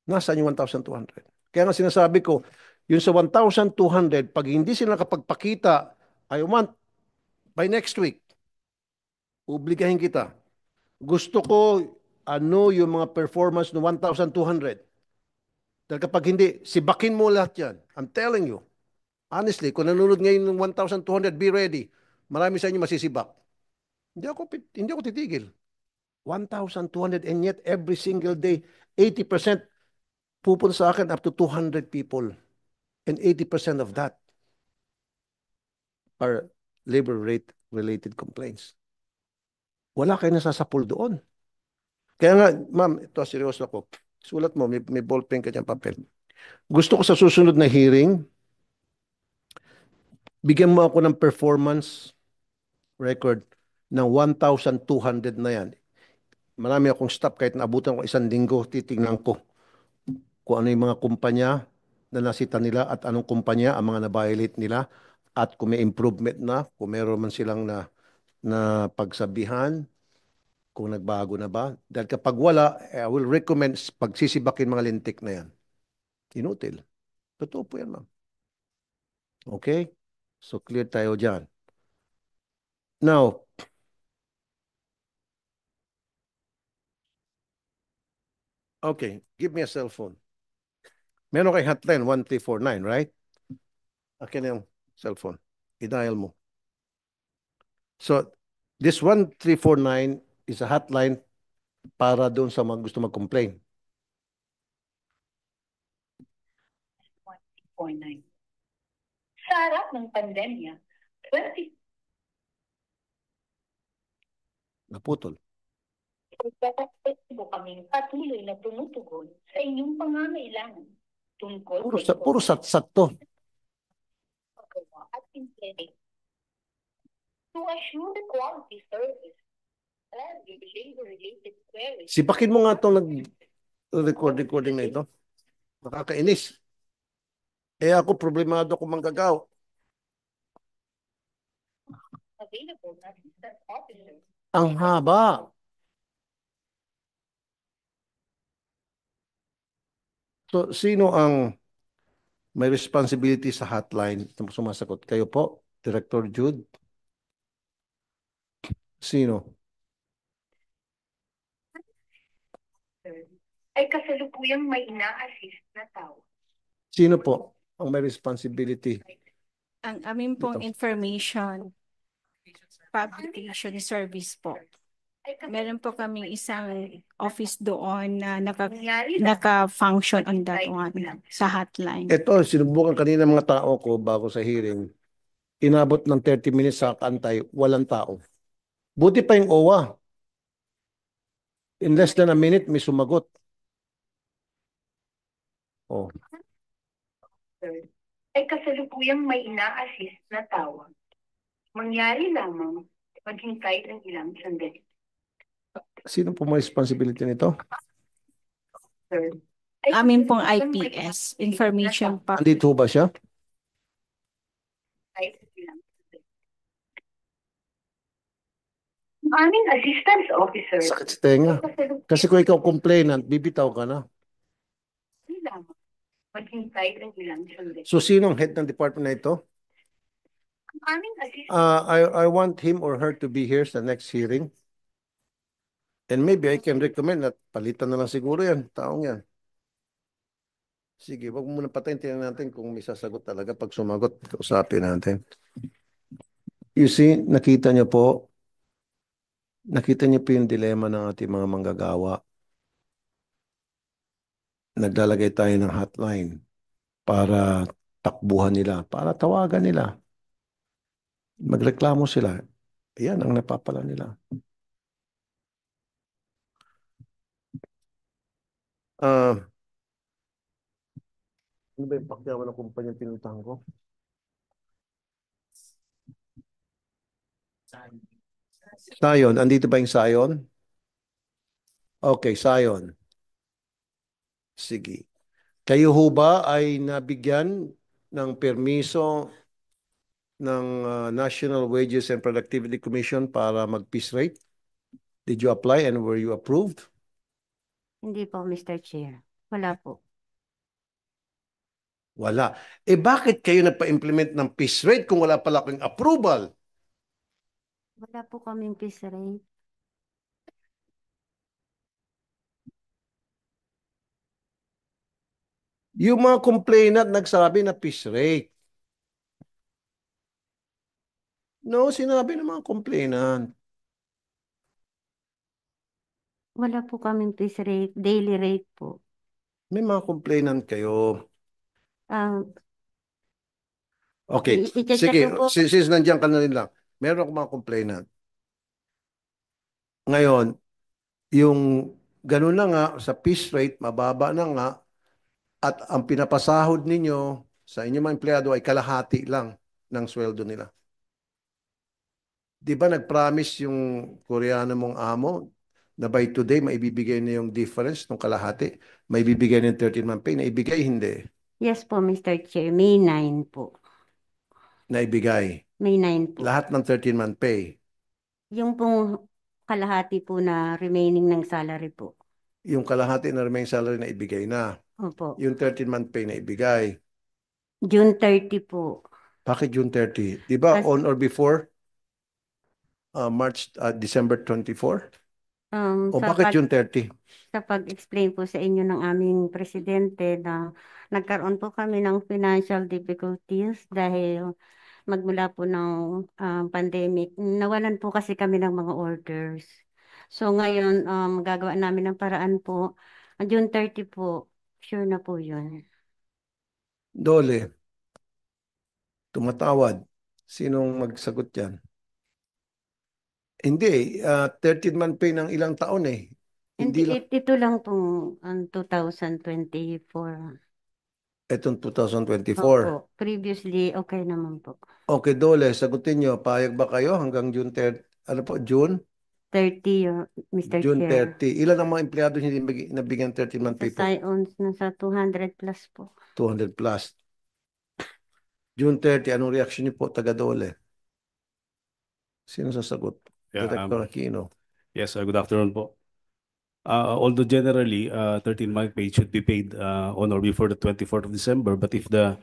Nasaan yung 1,200? Kaya nga sinasabi ko, yung sa 1,200, pag hindi sila nakapagpakita, I want by next week, obligahin kita. Gusto ko ano yung mga performance ng 1,200. Dahil kapag hindi, sibakin mo lahat yan. I'm telling you. Honestly, kung nanonood ngayon ng 1,200, be ready. Marami sa inyo masisibak. Hindi ako titigil. 1,200 and yet every single day, 80% pupunta sa akin up to 200 people. And 80% of that are labor rate related complaints. Wala kayo nasasapul doon. Kaya nga, ma'am, ito seryoso ako. Sulat mo, may ballpen ka dyan, papel. Gusto ko sa susunod na hearing, bigyan mo ako ng performance record ng 1,200 na yan. Marami akong staff, kahit naabutan ko 1 linggo, titingnan ko kung ano yung mga kumpanya na nasita nila at anong kumpanya ang mga na-violate nila at kung may improvement na, kung meron man silang na pagsabihan, kung nagbago na ba. Dahil kapag wala, I will recommend pagsisibakin mga lintik na yan. Inutil. Totoo po yan, ma'am. Okay? So clear tayo dyan. Now, okay, give me a cell phone. Meron kay hotline 1349, right? Akin yung cellphone. I-dial mo. So, this 1349 is a hotline para doon sa mga gusto mag-complain. 49. Sa harap ng pandemya, 20 Naputol. po kaming patuloy na tumutugon sa inyong pangangailangan tungkol Puro sat-sat to. paggawa at implement to assure the quality service and the labor-related queries. Sipakin mo nga itong nag-recording na ito. Nakakainis. Eh ako, problemado ko manggagaw. Available na assistant officer. Ang haba. So, sino ang may responsibility sa hotline na sumasagot? Kayo po, Director Jude? Sino? Ay kasalukuyang may ina-assist na tao. Sino po ang may responsibility? Ang amin pong information publication service po. Meron po kaming isang office doon na naka-function on that one sa hotline. Ito, sinubukan kanina mga tao ko bago sa hearing. Inabot ng 30 minutes sa kantay, walang tao. Buti pa yung OWA. In less than a minute, may sumagot. Oh. Ay kasalukuyang may ina-assist na tawag. Mangyari lamang maghintay ng ilang sandali. Sino po may responsibility nito? Sir. Ay Amin pong kasalukuyang may IPS, information pa. Andito ba siya? maghintay ng ilang sandali. Ang aming assistance officer. Sakit sa tenga. Kasi kung ikaw complainant, bibitaw ka na. lamang maghintay ng ilang sandali. So, sino ang head ng department na ito? Ang aming assistance I want him or her to be here sa next hearing. And maybe I can recommend that palitan na lang siguro yan, taong yan. Sige, wag mo muna patayin, tingnan natin kung may sasagot talaga. Pag sumagot, usapin natin. You see, nakita niyo po yung dilema ng ating mga manggagawa. Naglalagay tayo ng hotline para takbuhan nila, para tawagan nila. Magreklamo sila. Yan ang napapala nila. Ano ba yung pakyawan ng kumpanya pinuntahan ko? Sayon. Andito ba yung Sayon? Okay, Sayon. Sige. Kayo ho ba ay nabigyan ng permiso ng National Wages and Productivity Commission para mag-piece rate? Did you apply and were you approved? Hindi po, Mr. Chair. Wala po. Wala. Eh bakit kayo nagpa-implement ng piece rate kung wala pala kayong approval? Wala po kaming piece rate. Yung mga complainant nagsabi na piece rate. No, sinabi ng mga complainant. Wala po kaming piece rate. Daily rate po. May mga complainant kayo. Okay, I-check sige, ko po. since nandiyan ka na rin lang, meron akong mga complainant. Ngayon, yung ganun na nga, sa piece rate, mababa na nga, at ang pinapasahod ninyo sa inyong mga empleyado ay kalahati lang ng sweldo nila. Di ba nag-promise yung Koreano mong amo na by today maibibigay na yung difference ng kalahati? Maibibigay na yung 13-month pay? Naibigay, hindi. Yes po, Mr. Chair. May 9 po. Naibigay. May 9 po. Lahat ng 13-month pay. Yung pong kalahati po na remaining ng salary po. Yung kalahati na remaining salary na ibigay na. Opo. Yung 13-month pay na ibigay. June 30 po. Bakit June 30? Di ba As- on or before? December 24? O Sa bakit June 30? sa pag-explain po sa inyo ng aming presidente na nagkaroon po kami ng financial difficulties dahil magmula po ng pandemic, nawalan po kasi kami ng mga orders. So ngayon, gagawa namin ng paraan po. June 30 po, sure na po yun. Dole, tumatawad. Sinong magsagot yan? Hindi, 13-month pay ng ilang taon eh. Hindi, Hindi lang ito lang pong 2024. itong 2024. Opo, previously okay naman po. Okay, Dole, sagutin nyo. Payag ba kayo hanggang June 30? Ano po, June? 30, Mr. June Chair. 30. Ilan ang mga empleyado hindi nabigyan 13-month Sa pay po? Scions, nasa 200 plus po. 200 plus. June 30, anong reaction niyo po, taga Dole? Sino sasagot? Yeah, Director Aquino. yes, good afternoon po. Although generally, 13-month pay should be paid on or before the 24th of December, but if the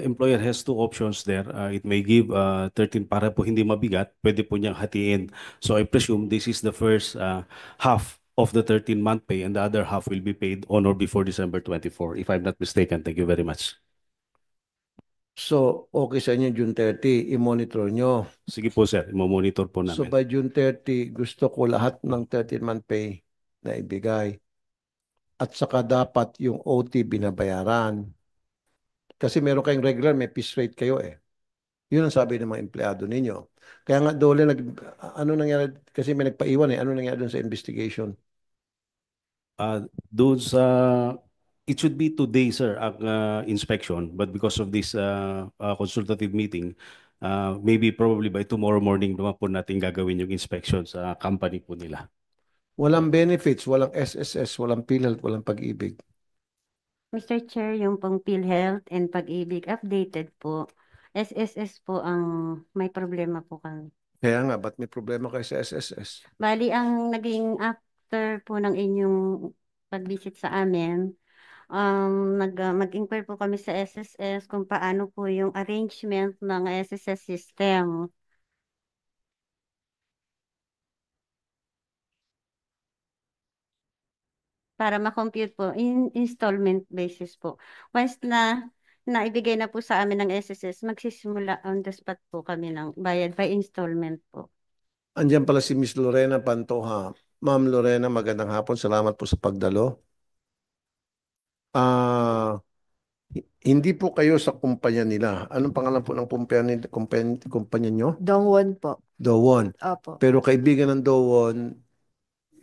employer has two options there, it may give 13 para po hindi mabigat, pwede po niyang hatiin. So I presume this is the first half of the 13-month pay and the other half will be paid on or before December 24, if I'm not mistaken. Thank you very much. So, okay sa inyo June 30, i-monitor nyo. Sige po sir, monitor po So, namin. by June 30, gusto ko lahat ng 13-month pay na ibigay. At saka dapat yung OT binabayaran. Kasi meron kayong regular, may piece rate kayo eh. Yun ang sabi ng mga empleyado ninyo. Kaya nga, Dole, ano nangyari? Kasi may nagpaiwan eh. Ano nangyari doon sa investigation? Doon sa it should be today, sir, ang inspection. But because of this consultative meeting, maybe probably by tomorrow morning naman po natin gagawin yung inspection sa company po nila. Walang benefits, walang SSS, walang PhilHealth, walang pag-ibig. Mr. Chair, yung pong PhilHealth and Pag-ibig updated po. SSS po ang may problema po kami. Kaya nga, ba't may problema kayo sa SSS? Bali, ang naging after po ng inyong pag-visit sa amin, mag-inquire po kami sa SSS kung paano po yung arrangement ng SSS system. Para ma-compute po, installment basis po. Once na naibigay na po sa amin ng SSS, magsisimula on the spot po kami ng bayad by installment po. Andiyan pala si Miss Lorena Pantoja. Ma'am Lorena, magandang hapon. Salamat po sa pagdalo. Hindi po kayo sa kumpanya nila. Anong pangalan po ng kumpanya nyo? Dongwon po. Dowon. Opo. Pero kaibigan ng Dowon,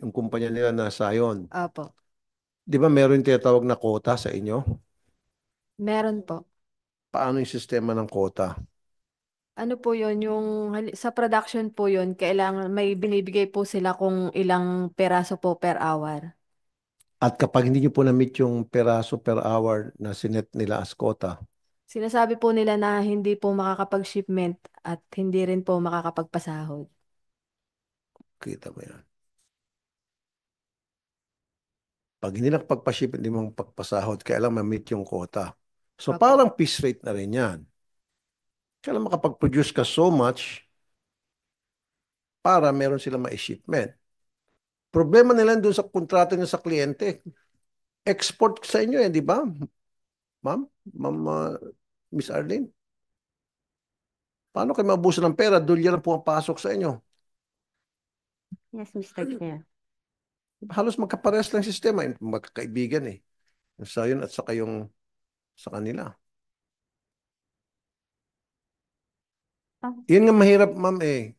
yung kumpanya nila na Sayon. Opo. Di ba meron tinatawag na quota sa inyo? Meron po. Paano yung sistema ng quota? Ano po yun, sa production po yun, kailangan may binibigay po sila kung ilang peraso po per hour. At kapag hindi nyo po na-meet yung peraso per hour na sinet nila as quota, Sinasabi po nila na hindi po makakapag-shipment at hindi rin po makakapagpasahod. kita mo yan. Pag hindi nakapagpa-ship, hindi mo pagpasahod, kailangan ma-meet yung quota. So Opo. parang piece rate na rin yan. Kailangan makapag-produce ka so much para meron silang ma-shipment. Problema nila doon sa kontrata niya sa kliyente. Export sa inyo eh, di ba? Ma'am? Miss Arlene? Paano kayo mabuso ng pera? Dolyar ang pumapasok sa inyo. Yes, Mr. Chair. Halos magkapares lang sistema. Magkakaibigan eh. Sa yun at saka yung sa kanila. Yun nga mahirap, ma'am eh.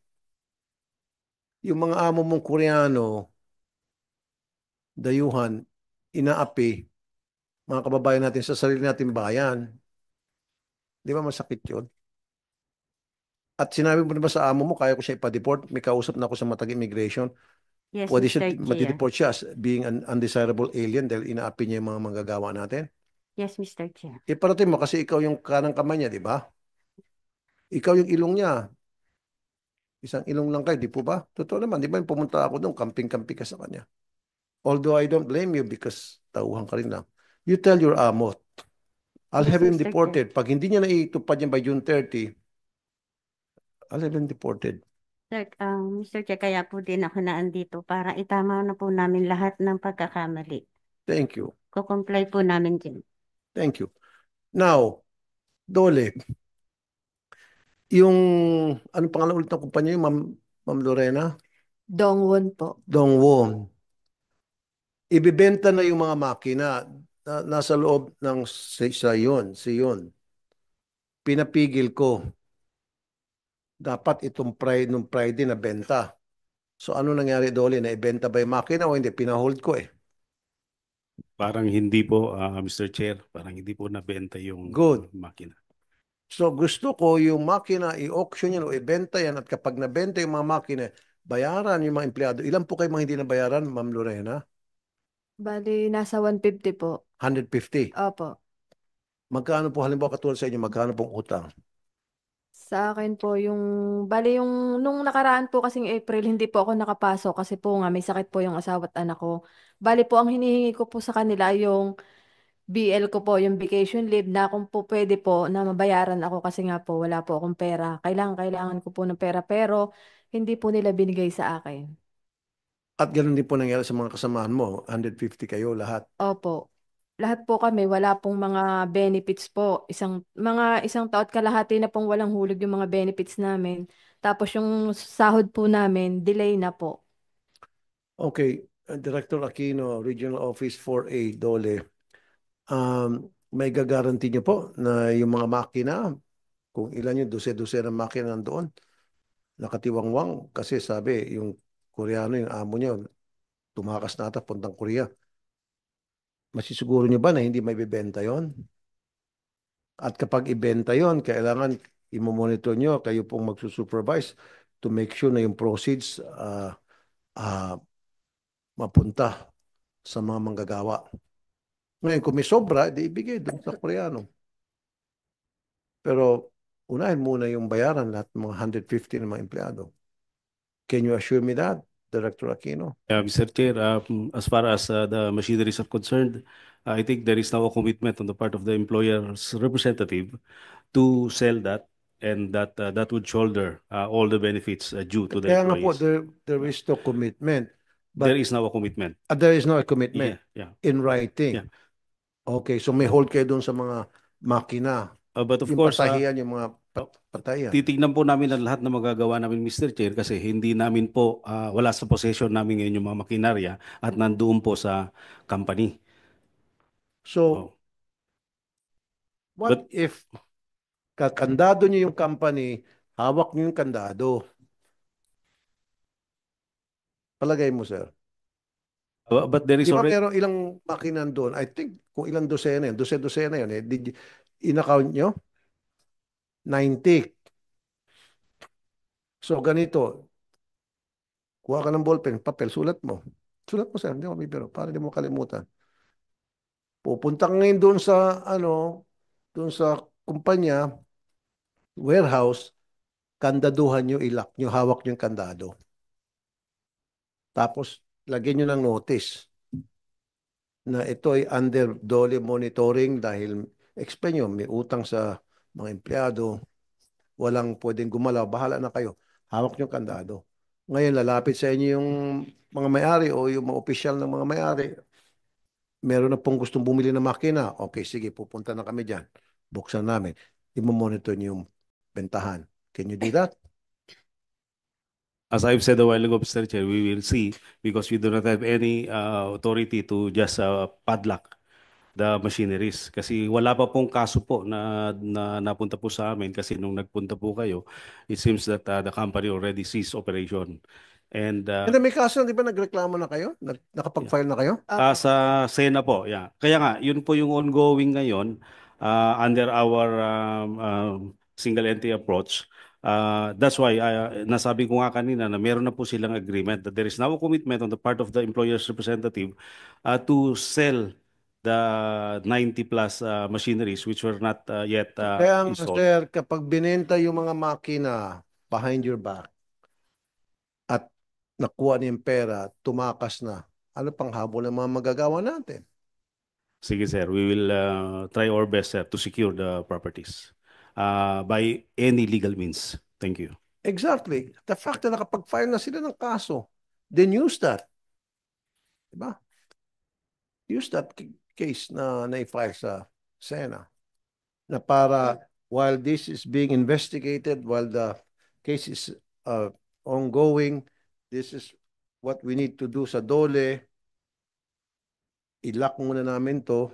Yung mga amo mong Koreano, dayuhan, inaapi, mga kababayan natin sa sarili natin bayan. Di ba masakit yun? At sinabi mo naman sa amo mo, kaya ko siya ipa-deport, may kausap na ako sa matag immigration, Yes, pwede siya Mr. Chair. matideport siya as being an undesirable alien dahil inaapi niya yung mga manggagawa natin. Yes, Mr. Chair. Parating mo kasi ikaw yung kanang kamay niya, di ba? Ikaw yung ilong niya. Isang ilong lang kayo, di po ba? Totoo naman, di ba yung pumunta ako doon, kamping-kampi ka sa kanya. Although I don't blame you because tauhan ka rin lang. You tell your amo, I'll Yes, have him Mr. deported. Pag hindi niya naitupad yan by June 30, I'll have him deported. Sir, Mr. Chair, kaya po din ako naandito para itama na po namin lahat ng pagkakamali. Thank you. Kukomply po namin dyan. Thank you. Now, Dole, yung anong pangalan ulit ng kumpanya yung Ma'am Lorena? Dongwon po. Dongwon. Ibibenta na yung mga makina na nasa loob ng siyon. Pinapigil ko. Dapat itong nung Friday na benta. So ano nangyari, Dole? Na ibenta ba yung makina o hindi? Pinahold ko eh. Parang hindi po, Mr. Chair, parang hindi po nabenta yung Good. makina. So gusto ko yung makina, i-auction yan o ibenta yan at kapag nabenta yung mga makina, bayaran yung mga empleyado. Ilan po kayo mga hindi nabayaran, Ma'am Lorena? Bali, nasa 150 po. 150. Opo. Magkano po, halimbawa katulad sa inyo, magkano pong utang? Sa akin po, bali nung nakaraan po kasing April, hindi po ako nakapasok kasi po nga may sakit po yung asawa at anak ko. Bali po, ang hinihingi ko po sa kanila yung BL ko po, yung vacation leave na kung po pwede po na mabayaran ako kasi nga po wala po akong pera. Kailangan ko po ng pera pero hindi po nila binigay sa akin. At ganoon din po nangyari sa mga kasamahan mo, 150 kayo lahat. Opo. Lahat po kami, wala pong mga benefits po. Isang taon kalahati na pong walang hulog yung mga benefits namin. Tapos yung sahod po namin, delay na po. Okay, Director Aquino, Regional Office 4A, Dole. May gagaranti niyo po na yung mga makina, kung ilan yung dose-dose ng makina nandoon, nakatiwangwang kasi sabi yung Koreano, yung amo niyo, tumakas na ata puntang Korea. Masisiguro niyo ba na hindi may bibenta yon? At kapag ibenta yon, kailangan i-monitor niyo, kayo pong magsusupervise to make sure na yung proceeds ah, mapunta sa mga manggagawa. Ngayon, kung may sobra, di ibigay doon sa Koreano. Pero unahin muna yung bayaran lahat ng mga 150 ng mga empleyado. Can you assure me that, Director Aquino? Mr. Chair, as far as the machineries are concerned, I think there is now a commitment on the part of the employer's representative to sell that and that would shoulder all the benefits due to the Kaya nga po, employees. there is no commitment. There But is now a commitment. there is no commitment Yeah. in writing. Yeah. Okay, so may hold kayo doon sa mga makina. But of Yung course, patahiyan, yung mga patahiyan. titignan po namin ang lahat na magagawa namin, Mr. Chair, kasi hindi namin po, wala sa possession namin ngayon yung mga makinarya at nandoon po sa company. So, what if kakandado niyo yung company, hawak niyo yung kandado? Palagay mo, sir. But there is Di ba already... meron ilang makina doon? I think kung ilang dosena yun, dosena yun eh. In-account nyo? 90. So ganito, kuha ka ng ballpen, papel, sulat mo. Sulat mo sir, hindi mo bibiro, para di mo kalimutan. Pupunta ka ngayon doon sa kumpanya, warehouse, kandaduhan nyo, ilak nyo, hawak nyo yung kandado. Tapos, lagyan nyo ng notice na ito ay under Dole monitoring dahil explain nyo, may utang sa mga empleyado, walang pwedeng gumalaw, bahala na kayo. Hawak nyo kandado. Ngayon, lalapit sa inyo yung mga may-ari o yung mga opisyal ng mga may-ari. Meron na pong gustong bumili ng makina. Okay, sige, pupunta na kami dyan. Buksan namin. I-monitor nyo yung bentahan. Can you do that? As I've said a while ago, Mr. Chair, we will see because we do not have any authority to just padlock the machineries. Kasi wala pa pong kaso po na napunta po sa amin kasi nung nagpunta po kayo, it seems that the company already ceased operation. And And then may kaso, di ba nagreklamo na kayo? Nakapag-file na kayo? sa Sena po, yeah. Kaya nga, yun po yung ongoing ngayon under our single entity approach. That's why nasabi ko nga kanina na meron na po silang agreement that there is now a commitment on the part of the employer's representative to sell the 90 plus machineries which were not yet Kaya nga, installed. sir, kapag binenta yung mga makina behind your back at nakuha niya yung pera, tumakas na, ano pang habol ng mga magagawa natin? Sige sir, we will try our best sir to secure the properties by any legal means. Thank you. Exactly. The fact na nakapag-file na sila ng kaso, then use that. Diba? Use that case na na-file sa Sena na para while this is being investigated, while the case is ongoing, this is what we need to do sa DOLE. I-lock muna namin to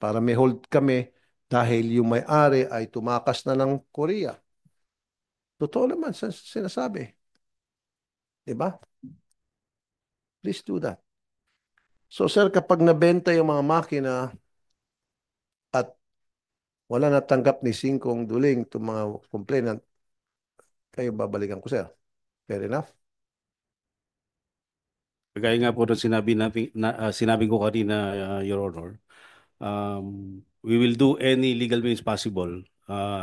para may hold kami dahil yung may-ari ay tumakas na ng Korea. Totoo naman sa sinasabi. Diba? Please do that. So sir, kapag nabenta yung mga makina at wala natanggap ni Singkong Duling itong mga complainant, kayo babalikan ko sir. Fair enough? Kagaya nga po ng sinabi ko kanina, Your Honor, we will do any legal means possible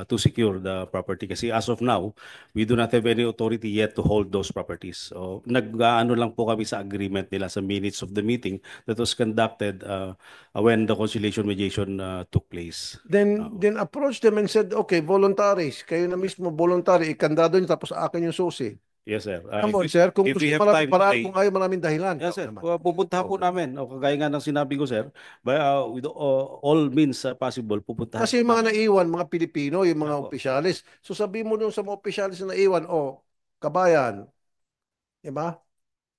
to secure the property. Kasi as of now, we do not have any authority yet to hold those properties. So, nag-ano lang po kami sa agreement nila sa minutes of the meeting that was conducted when the conciliation mediation took place. Then approach them and said, okay, voluntaries. Kayo na mismo voluntary, ikandado nyo tapos akin yung susi. Yes, sir. Come on, sir. Kung if gusto we have maraming time paraan, today, kung ayaw maraming dahilan. yes, sir. naman. Pupuntahan po namin. O kagaya nga ng sinabi ko, sir, with all means possible, pupuntahan Kasi yung po mga namin. naiwan, mga Pilipino, yung mga Opo. opisyalis. So sabihin mo dun sa mga opisyalis na naiwan, oh, kabayan, diba?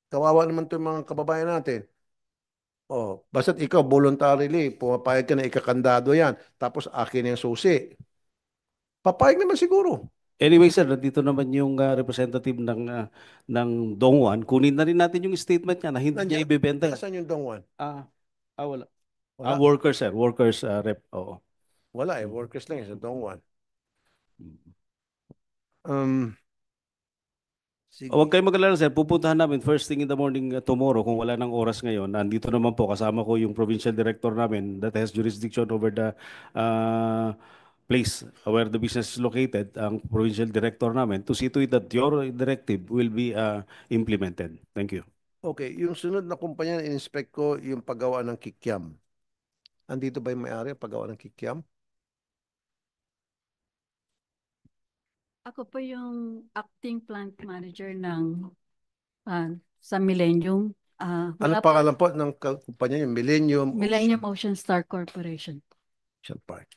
Kawawa naman to yung mga kababayan natin. Oh, basta't ikaw voluntarily, pumapayag ka na ikakandado yan, tapos akin yung susi. Papayag naman siguro. Anyway, sir, nandito naman yung representative ng Dongwan. Kunin na rin natin yung statement niya na hindi niya ibebenta. Saan yung Dongwan? Wala. Wala. Workers, sir. Workers rep. Oo. Wala eh, workers lang sa Dongwan. Sige. Huwag kayong mag-alala, sir. Pupuntahan namin first thing in the morning tomorrow kung wala ng oras ngayon. Nandito naman po kasama ko yung provincial director namin that has jurisdiction over the place where the business is located, ang provincial director namin, to see to it that your directive will be implemented. Thank you. Okay, yung sunod na kumpanya na in-inspect ko, yung paggawa ng kikiam. Andito ba yung may-ari ang paggawa ng kikiam? Ako po yung acting plant manager ng sa Millennium. Ano pangalan po ng kumpanya yung Millennium Ocean Star Corporation. Ocean Park.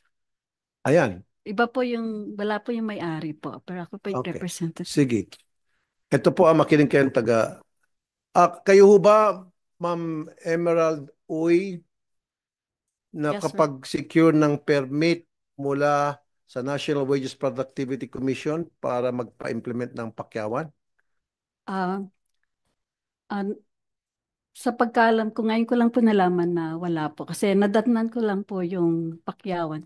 Ayan. Iba po wala po yung may-ari po, pero ako po yung Okay. representative. Sige. Ito po ang makinig kayong taga. Kayo ho ba, Ma'am Emerald Uy, na Yes, sir. kapag secure ng permit mula sa National Wages Productivity Commission para magpa-implement ng pakyawan? Ah, sa pagkaalam ko, ngayon ko lang po nalaman na wala po. Kasi nadatnan ko lang po yung pakyawan.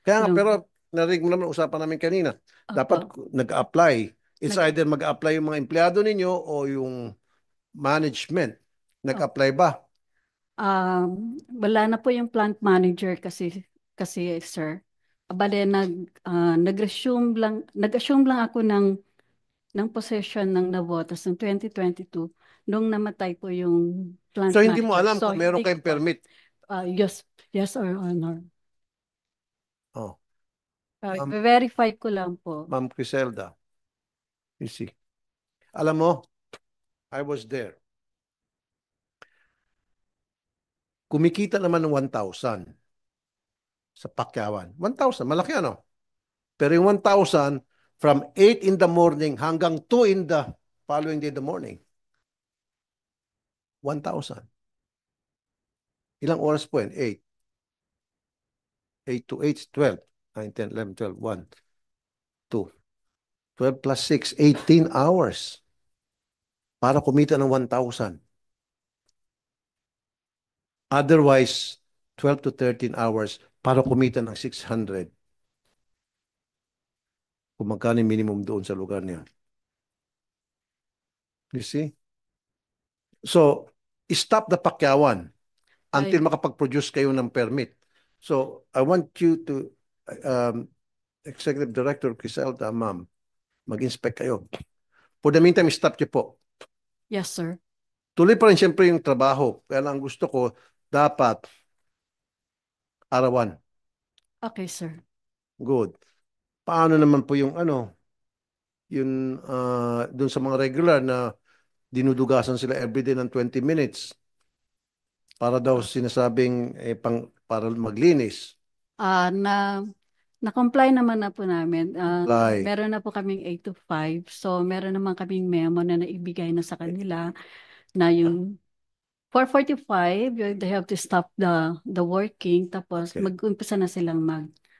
Kaya nga, Yung- pero narinig mo naman usapan namin kanina. Dapat nag-apply. It's either mag-apply yung mga empleyado ninyo o yung management. Nag-apply ba? Wala na po yung plant manager kasi sir. Bale nag-assume lang ako ng possession ng Navotas ng 2022 nung namatay po yung plant So, manager. hindi mo alam So, kung meron hindi ko kayong po. permit. Yes, Your Honor. Oh, Verify ko lang po. Ma'am Criselda. You see. Alam mo, I was there. Kumikita naman ng 1,000 sa pakyawan. 1,000, malaki ano? Pero yung 1,000 from 8 in the morning hanggang 2 in the following day in the morning. 1,000. Ilang oras po yan? 8. 8 to 8, 12. 9, 10, 11, 12, 1, 2. 12 plus 6, 18 hours para kumita ng 1,000. Otherwise, 12 to 13 hours para kumita ng 600. Kung magkano yung minimum doon sa lugar niya. You see? So, stop the pakyawan until makapag-produce kayo ng permit. So, I want you to, Executive Director Criselda, ma'am, mag-inspect kayo. For the meantime, stop niyo po. Yes, sir. Tuloy pa rin siyempre yung trabaho. Kaya lang gusto ko, dapat arawan. Okay, sir. Good. Paano naman po yung yun doon sa mga regular na dinudugasan sila everyday ng 20 minutes para daw sinasabing para maglinis. Na-comply naman na po namin. Comply. Meron na po kaming 8 to 5. So, meron naman kaming memo na naibigay na sa kanila na yung 4:45, they have to stop the working. Tapos, Okay. mag-umpisa na silang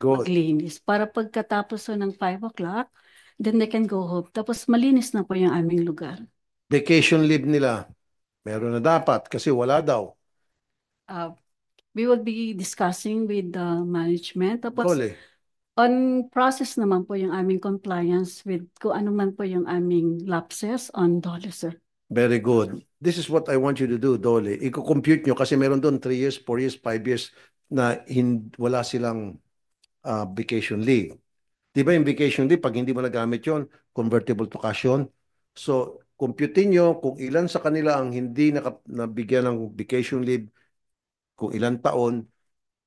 Good. maglinis. Para pagkatapos so ng 5 o'clock, then they can go home. Tapos, malinis na po yung aming lugar. Vacation leave nila, meron na dapat kasi wala daw. We will be discussing with the management. Tapos, Dole. on process naman po yung aming compliance with kung ano man po yung aming lapses on DOLE, sir. Very good. This is what I want you to do, Dole. Iko-compute nyo kasi meron doon 3 years, 4 years, 5 years na wala silang vacation leave. Di ba yung vacation leave, pag hindi mo nagamit yon, convertible to cash yun. So, compute nyo kung ilan sa kanila ang hindi nabigyan ng vacation leave, kung ilang taon,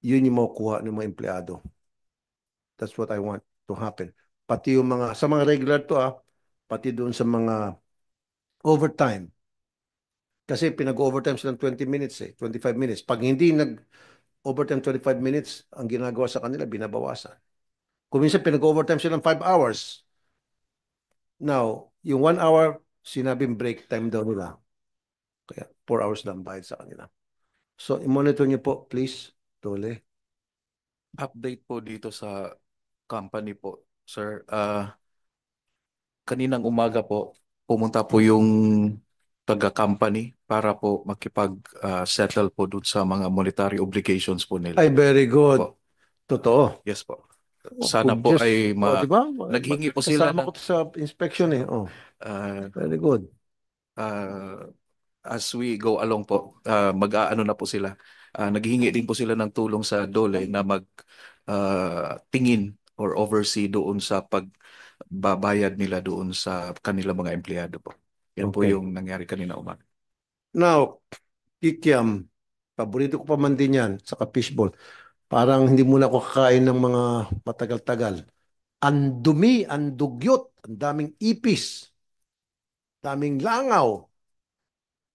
yun yung makukuha ng mga empleyado. That's what I want to happen. Pati yung sa mga regular to pati doon sa mga overtime. Kasi pinag-overtime silang 20 minutes 25 minutes. Pag hindi nag-overtime 25 minutes, ang ginagawa sa kanila, binabawasan. Kung minsan pinag-overtime silang 5 hours. Now, yung 1 hour, sinabing break time daw nila. Kaya 4 hours lang bayad sa kanila. So, i-monitor niyo po, please, Dole. Update po dito sa company po, sir. Kaninang umaga po, pumunta po yung taga-company para po makipag-settle po dun sa mga monetary obligations po nila. Ay, very good. Po. Totoo. Yes po. Sana po ay diba? naghingi po sila Kasama ko sa inspection very good. As we go along po, mag-aano na po sila. Naghihingi din po sila ng tulong sa DOLE na tingin or oversee doon sa pagbabayad nila doon sa kanilang mga empleyado po. Yan po Okay. yung nangyari kanina umaga. Now, kikiam, paborito ko pa man din yan, saka fishball. Parang hindi muna ako kakain ng mga matagal-tagal. Ang dumi, ang dugyot, ang daming ipis, daming langaw,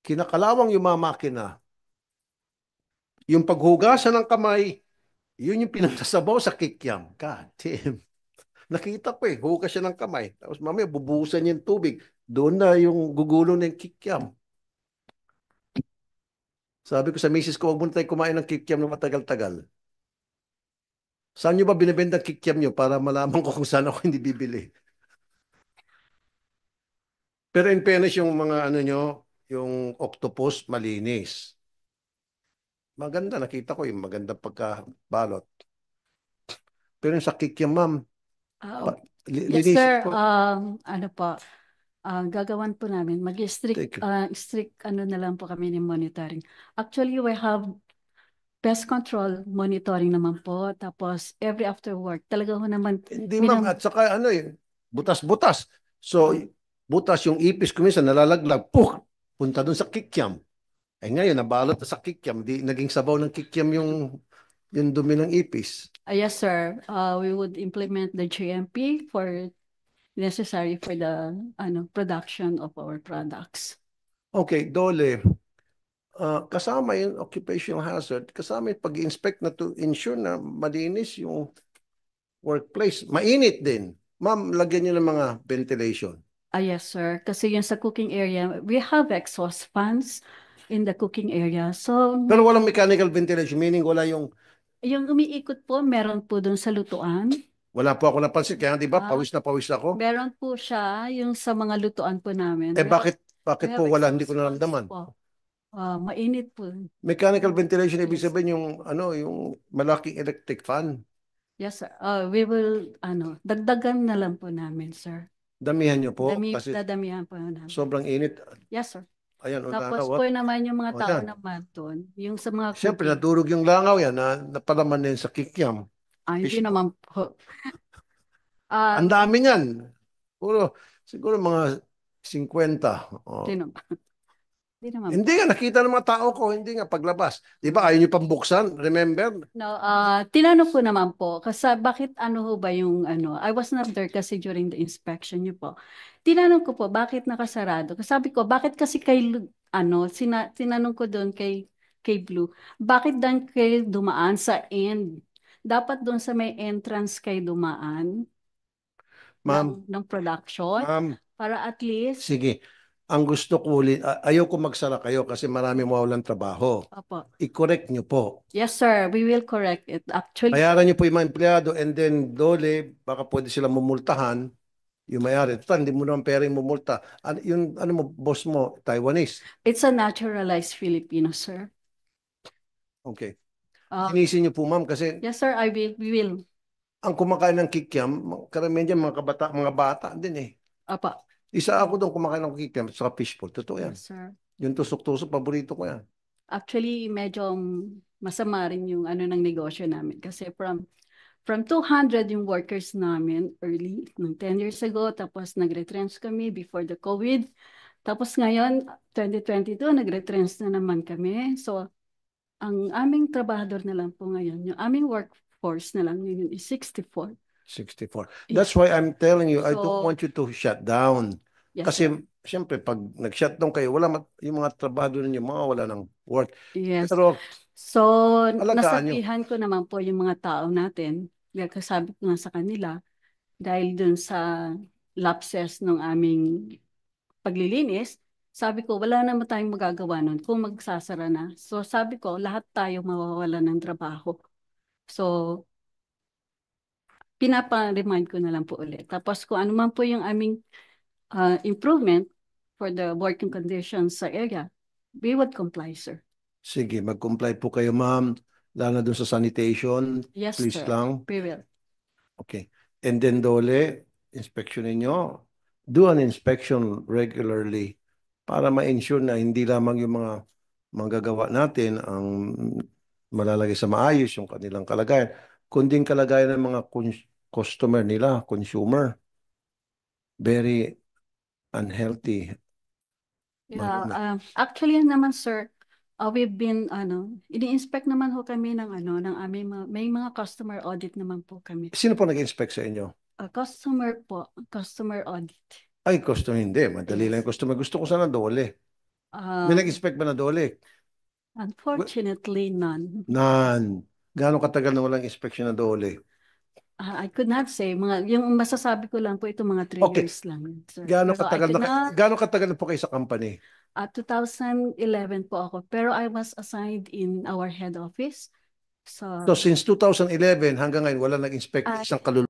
kinakalawang yung mga makina. Yung paghugasan ng kamay, yun yung pinagsasabaw sa kikiam. God damn. Nakita ko hugas siya ng kamay. Tapos mamaya bubuhusan niya yung tubig. Doon na yung gugulo ng kikiam. Sabi ko sa misis ko, huwag muna tayo kumain ng kikiam na matagal-tagal. Saan nyo ba binibenta kikiam nyo para malaman ko kung saan ako hindi bibili? Pero in fairness, yung mga yung octopus, malinis. Maganda, nakita ko yung maganda pagkabalot. Pero yung sa kikiam, ma'am, Yes, linisin sir. po. Ano po, gagawan po namin. Mag-strict na lang po kami ng monitoring. Actually, we have pest control monitoring naman po. Tapos, every after work, talaga ho naman. Hindi ma'am, at saka butas-butas. So, butas yung ipis ko minsan nalalaglag, punta dun sa kikiam. Ngayon, nabalot na sa kikiam, di naging sabaw ng kikiam yung dumi ng ipis. Yes, sir. We would implement the GMP for necessary for the production of our products. Okay, Dole. Kasama yung occupational hazard, kasama yung pag-inspect na to ensure na malinis yung workplace. Mainit din. Ma'am, lagyan niyo ng mga ventilation. Yes, sir. Kasi yung sa cooking area, we have exhaust fans in the cooking area. So, Pero walang mechanical ventilation, meaning wala yung umiikot po, meron po dun sa lutuan. Wala po ako napansin. Kaya di ba, pawis na pawis ako. Meron po siya yung sa mga lutuan po namin. Bakit po wala? Hindi ko naramdaman. Mainit po. Mechanical ventilation, ibig sabihin yung malaking electric fan. Yes, sir. We will, dagdagan na lang po namin, sir. Damihan niyo po. Kasi Dadamihan po namin. sobrang init. Yes, sir. Ayan, Tapos po naman yung mga tao naman doon, yung sa mga siyempre, cooking. nadurog yung langaw yan na napalaman din sa kikiam. Hindi naman po. Ang dami niyan. Siguro mga 50. Sino? Hindi naman Hindi nga, nakita ng mga tao ko, hindi nga paglabas. Di ba, ayaw nyo pang buksan, remember? No, tinanong ko naman po, kasi bakit ano ho ba yung ano, I was not there kasi during the inspection niyo po. Tinanong ko po, bakit nakasarado? Kasi sabi ko, bakit kasi tinanong ko doon kay Blue, bakit dan kayo dumaan sa end? Dapat doon sa may entrance kayo dumaan Ma'am, ng production ma'am, para at least, sige. Ang gusto ko ulit, ayaw ko magsara kayo kasi marami mawalan trabaho. opo. I-correct nyo po. Yes, sir, we will correct it. Actually, Bayaran nyo po yung mga empleyado and then dole, baka pwede sila mumultahan yung may-ari. Total, hindi mo naman pera yung mumulta. Ano mo, boss mo, Taiwanese. it's a naturalized Filipino, sir. Okay. Uh, Sinisin nyo po, ma'am, kasi yes, sir, we will. ang kumakain ng kikiam, karamihan dyan, mga bata din eh. Apa. Isa ako doon kumakain ng kikiam at saka fishball. Totoo yan. Yes, sir. Yung tusok-tusok, paborito ko yan. Actually, medyo masama rin yung ano ng negosyo namin. Kasi from 200 yung workers namin early, ng 10 years ago, tapos nag-retrench kami before the COVID. Tapos ngayon, 2022, nag-retrench na naman kami. So, ang aming trabahador na lang po ngayon, yung aming workforce na lang ngayon is 64. 64. That's why I'm telling you, I don't So, want you to shut down. yes, Kasi, sir. siyempre, pag nag-shutdown kayo, yung mga trabaho ninyo, wala ng work. Yes. Pero, So, alagaan nyo. nasabihan ko naman po yung mga tao natin. Sabi ko nga sa kanila, dahil dun sa lapses ng aming paglilinis, sabi ko, wala naman tayong magagawa nun kung magsasara na. So, sabi ko, lahat tayo mawawala ng trabaho. So, pinapa-remind ko na lang po ulit. Tapos kung ano man po yung aming improvement for the working conditions sa area, we would comply, sir. Sige, mag-comply po kayo, ma'am. Lalo na dun sa sanitation. Yes, Please sir. lang. We will. Okay. And then, dole, inspection ninyo. Do an inspection regularly para ma-ensure na hindi lamang yung mga manggagawa natin ang malalagay sa maayos yung kanilang kalagayan, kundi yung kalagayan ng mga customer nila, consumer. Very unhealthy. Yeah, actually naman, sir, we've been, ini-inspect naman ho kami ng aming may mga customer audit naman po kami. Sino po nag-inspect sa inyo? Customer audit. Ay, customer hindi. Madali lang yung customer. Gusto ko sana dole. May nag-inspect ba na dole? Unfortunately, none. None. Gaano katagal na walang inspection na dole? I could not say. Yung masasabi ko lang po, ito mga 3 Okay. years lang, sir. Gaano Pero katagal na po kayo sa company? 2011 po ako. Pero I was assigned in our head office. So since 2011 hanggang ngayon, wala nag-inspect isang kaluluwa.